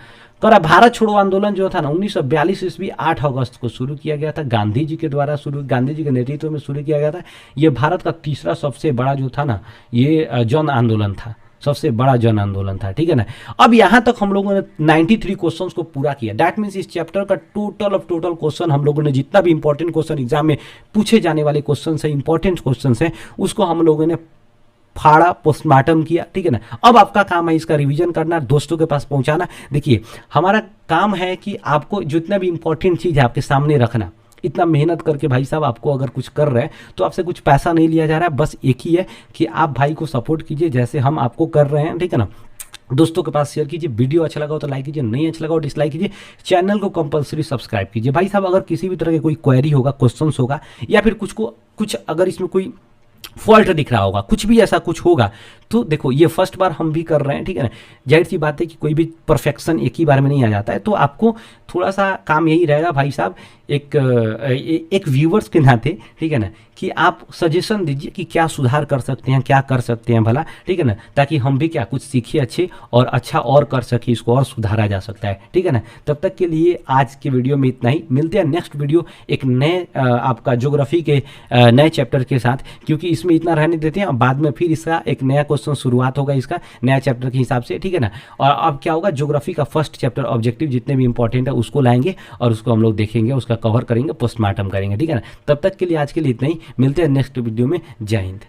तो भारत छोड़ो आंदोलन जो था ना 1942 ईस्वी 8 अगस्त को शुरू किया गया था, गांधी जी के नेतृत्व में शुरू किया गया था। ये भारत का तीसरा सबसे बड़ा जो था ना ये जन आंदोलन था, सबसे बड़ा जन आंदोलन था, ठीक है ना। अब यहाँ तक हम लोगों ने 93 क्वेश्चंस को पूरा किया। दैट मीन्स इस चैप्टर का टोटल क्वेश्चन हम लोगों ने जितना भी इंपॉर्टेंट क्वेश्चन एग्जाम में पूछे जाने वाले क्वेश्चन है, इंपॉर्टेंट क्वेश्चन है, उसको हम लोगों ने फाड़ा, पोस्टमार्टम किया, ठीक है ना। अब आपका काम है इसका रिवीजन करना, दोस्तों के पास पहुंचाना। देखिए हमारा काम है कि आपको जितना भी इंपॉर्टेंट चीज़ है आपके सामने रखना, इतना मेहनत करके भाई साहब आपको अगर कुछ कर रहे हैं तो आपसे कुछ पैसा नहीं लिया जा रहा है, बस एक ही है कि आप भाई को सपोर्ट कीजिए जैसे हम आपको कर रहे हैं, ठीक है ना। दोस्तों के पास शेयर कीजिए, वीडियो अच्छा लगा हो तो लाइक कीजिए, नहीं अच्छा लगा हो डिसलाइक कीजिए, चैनल को कंपलसरी सब्सक्राइब कीजिए। भाई साहब अगर किसी भी तरह की कोई क्वेरी होगा, क्वेश्चंस होगा, या फिर कुछ अगर इसमें कोई फॉल्ट दिख रहा होगा, कुछ भी ऐसा कुछ होगा, तो देखो ये फर्स्ट बार हम भी कर रहे हैं, ठीक है ना। जाहिर सी बात है कि कोई भी परफेक्शन एक ही बार में नहीं आ जाता है, तो आपको थोड़ा सा काम यही रहेगा भाई साहब, एक व्यूवर्स के नाते, ठीक है ना, कि आप सजेशन दीजिए कि क्या सुधार कर सकते हैं, क्या कर सकते हैं भला, ठीक है ना, ताकि हम भी क्या कुछ सीखिए अच्छे और अच्छा और कर सके, इसको और सुधारा जा सकता है, ठीक है ना। तब तक के लिए आज के वीडियो में इतना ही, मिलते हैं नेक्स्ट वीडियो एक नए आपका ज्योग्राफी के नए चैप्टर के साथ, क्योंकि इसमें इतना रहने देते हैं, बाद में फिर इसका एक नया क्वेश्चन शुरुआत होगा इसका नया चैप्टर के हिसाब से, ठीक है ना। और अब क्या होगा, ज्योग्राफी का फर्स्ट चैप्टर ऑब्जेक्टिव जितने भी इंपॉर्टेंट है उसको लाएंगे और उसको हम लोग देखेंगे, उसका कवर करेंगे, पोस्टमार्टम करेंगे, ठीक है ना। तब तक के लिए आज के लिए इतना ही, मिलते हैं नेक्स्ट वीडियो में। जय हिंद।